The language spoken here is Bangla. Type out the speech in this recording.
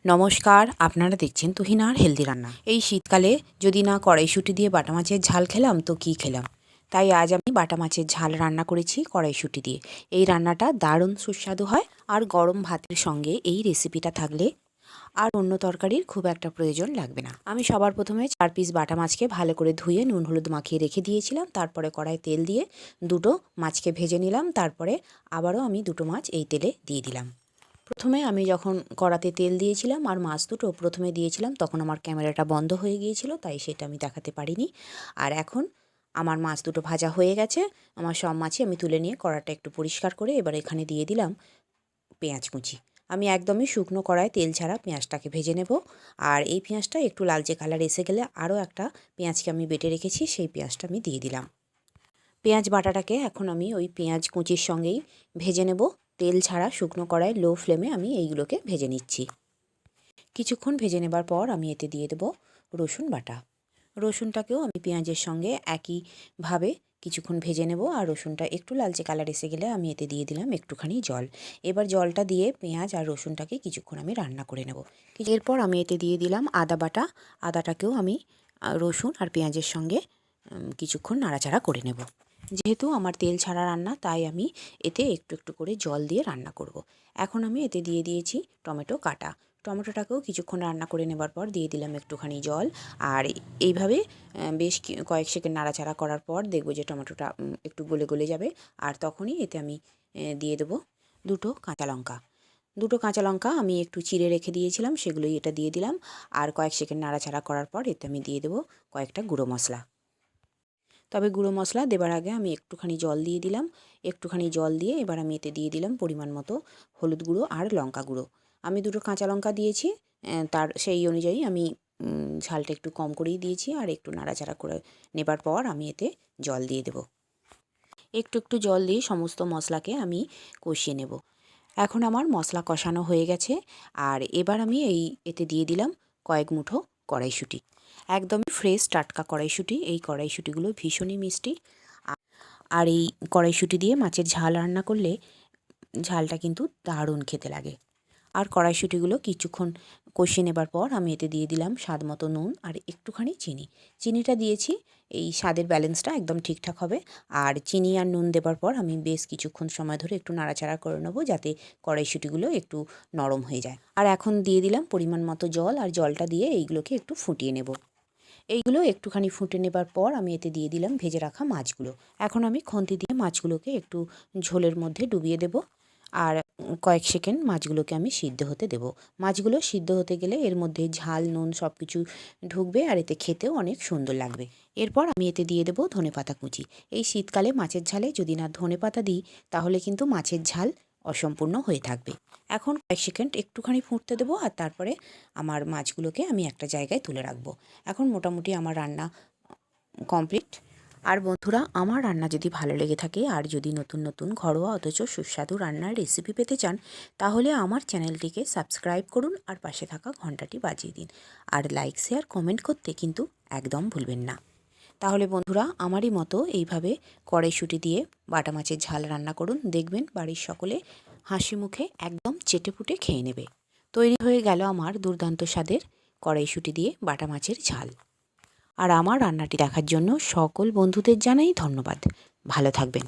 নমস্কার, আপনারা দেখছেন তুহিনার হেলদি রান্না। এই শীতকালে যদি না কড়াইশুঁটি দিয়ে বাটা মাছের ঝাল খেলাম তো কি খেলাম। তাই আজ আমি বাটা মাছের ঝাল রান্না করেছি কড়াইশুঁটি দিয়ে। এই রান্নাটা দারুণ সুস্বাদু হয়, আর গরম ভাতের সঙ্গে এই রেসিপিটা থাকলে আর অন্য তরকারির খুব একটা প্রয়োজন লাগবে না। আমি সবার প্রথমে 4 পিস বাটা মাছকে ভালো করে ধুয়ে নুন হলুদ মাখিয়ে রেখে দিয়েছিলাম। তারপরে কড়াই তেল দিয়ে দুটো মাছকে ভেজে নিলাম। তারপরে আবারও আমি দুটো মাছ এই তেলে দিয়ে দিলাম। প্রথমে আমি যখন কড়াতে তেল দিয়েছিলাম আর মাছ দুটো প্রথমে দিয়েছিলাম, তখন আমার ক্যামেরাটা বন্ধ হয়ে গিয়েছিল, তাই সেটা আমি দেখাতে পারিনি। আর এখন আমার মাছ দুটো ভাজা হয়ে গেছে। আমার সব মাছই আমি তুলে নিয়ে কড়াটা একটু পরিষ্কার করে এবার এখানে দিয়ে দিলাম পেঁয়াজ কুচি। আমি একদমই শুকনো কড়ায় তেল ছাড়া পেঁয়াজটাকে ভেজে নেব। আর এই পেঁয়াজটা একটু লালচে কালার এসে গেলে আরও একটা পেঁয়াজকে আমি বেটে রেখেছি, সেই পেঁয়াজটা আমি দিয়ে দিলাম। পেঁয়াজ বাটাটাকে এখন আমি ওই পেঁয়াজ কুচির সঙ্গেই ভেজে নেব। তেল ছাড়া শুকনো কড়ায় লো ফ্লেমে আমি এইগুলোকে ভেজে নিচ্ছি। কিছুক্ষণ ভেজে নেবার পর আমি এতে দিয়ে দেব রসুন বাটা। রসুনটাকেও আমি পেঁয়াজের সঙ্গে একইভাবে কিছুক্ষণ ভেজে নেব। আর রসুনটা একটু লালচে কালার এসে গেলে আমি এতে দিয়ে দিলাম একটুখানি জল। এবার জলটা দিয়ে পেঁয়াজ আর রসুনটাকে কিছুক্ষণ আমি রান্না করে নেব। এরপর আমি এতে দিয়ে দিলাম আদা বাটা। আদাটাকেও আমি রসুন আর পেঁয়াজের সঙ্গে কিছুক্ষণ নাড়াচাড়া করে নেব। যেহেতু আমার তেল ছাড়া রান্না, তাই আমি এতে একটু একটু করে জল দিয়ে রান্না করব। এখন আমি এতে দিয়ে দিয়েছি টমেটো কাটা। টমেটোটাকেও কিছুক্ষণ রান্না করে নেবার পর দিয়ে দিলাম একটুখানি জল। আর এইভাবে বেশ কয়েক সেকেন্ড নাড়াচাড়া করার পর দেখব যে টমেটোটা একটু গলে গলে যাবে। আর তখনই এতে আমি দিয়ে দেবো দুটো কাঁচা লঙ্কা। দুটো কাঁচা লঙ্কা আমি একটু চিড়ে রেখে দিয়েছিলাম, সেগুলোই এটা দিয়ে দিলাম। আর কয়েক সেকেন্ড নাড়াচাড়া করার পর এতে আমি দিয়ে দেবো কয়েকটা গুঁড়ো মশলা। তবে গুঁড়ো মশলা দেবার আগে আমি একটুখানি জল দিয়ে দিলাম। একটুখানি জল দিয়ে এবার আমি এতে দিয়ে দিলাম পরিমাণ মতো হলুদ গুঁড়ো আর লঙ্কা গুঁড়ো। আমি দুটো কাঁচা লঙ্কা দিয়েছি, তার সেই অনুযায়ী আমি ঝালটা একটু কম করেই দিয়েছি। আর একটু নাড়াচাড়া করে নেবার পর আমি এতে জল দিয়ে দেব। একটু একটু জল দিয়ে সমস্ত মশলাকে আমি কষিয়ে নেব। এখন আমার মশলা কষানো হয়ে গেছে। আর এবার আমি এতে দিয়ে দিলাম কয়েক মুঠো কড়াইশুঁটি। একদমই ফ্রেশ টাটকা কড়াইশুঁটি। এই কড়াইশুঁটিগুলো ভীষণই মিষ্টি। আর এই কড়াইশুঁটি দিয়ে মাছের ঝাল রান্না করলে ঝালটা কিন্তু দারুণ খেতে লাগে। আর কড়াইশুঁটিগুলো কিছুক্ষণ কষিয়ে নেবার পর আমি এতে দিয়ে দিলাম স্বাদ মতো নুন আর একটুখানি চিনি। চিনিটা দিয়েছি এই স্বাদের ব্যালেন্সটা একদম ঠিকঠাক হবে। আর চিনি আর নুন দেবার পর আমি বেশ কিছুক্ষণ সময় ধরে একটু নাড়াচাড়া করে নেব, যাতে কড়াইশুঁটিগুলো একটু নরম হয়ে যায়। আর এখন দিয়ে দিলাম পরিমাণ মতো জল। আর জলটা দিয়ে এইগুলোকে একটু ফুটিয়ে নেব। এইগুলো একটুখানি ফুটে নেবার পর আমি এতে দিয়ে দিলাম ভেজে রাখা মাছগুলো। এখন আমি খুন্তি দিয়ে মাছগুলোকে একটু ঝোলের মধ্যে ডুবিয়ে দেব। আর কয়েক সেকেন্ড মাছগুলোকে আমি সিদ্ধ হতে দেব। মাছগুলো সিদ্ধ হতে গেলে এর মধ্যে ঝাল নুন সব কিছু ঢুকবে, আর এতে খেতেও অনেক সুন্দর লাগবে। এরপর আমি এতে দিয়ে দেবো ধনেপাতা কুচি। এই শীতকালে মাছের ঝালে যদি না ধনেপাতা দিই, তাহলে কিন্তু মাছের ঝাল অসম্পূর্ণ হয়ে থাকবে। এখন কয়েক সেকেন্ড একটুখানি ফুটতে দেবো। আর তারপরে আমার মাছগুলোকে আমি একটা জায়গায় তুলে রাখবো। এখন মোটামুটি আমার রান্না কমপ্লিট। আর বন্ধুরা, আমার রান্না যদি ভালো লেগে থাকে আর যদি নতুন নতুন ঘরোয়া অথচ সুস্বাদু রান্নার রেসিপি পেতে চান, তাহলে আমার চ্যানেলটিকে সাবস্ক্রাইব করুন আর পাশে থাকা ঘন্টাটি বাজিয়ে দিন। আর লাইক শেয়ার কমেন্ট করতে কিন্তু একদম ভুলবেন না। তাহলে বন্ধুরা, আমারই মতো এইভাবে কড়াইশুঁটি দিয়ে বাটা মাছের ঝাল রান্না করুন, দেখবেন বাড়ির সকলে হাসি মুখে একদম চেটেপুটে খেয়ে নেবে। তৈরি হয়ে গেল আমার দুর্দান্ত স্বাদের কড়াইশুঁটি দিয়ে বাটা মাছের ঝাল। আর আমার রান্নাটি দেখার জন্য সকল বন্ধুদের জানাই ধন্যবাদ। ভালো থাকবেন।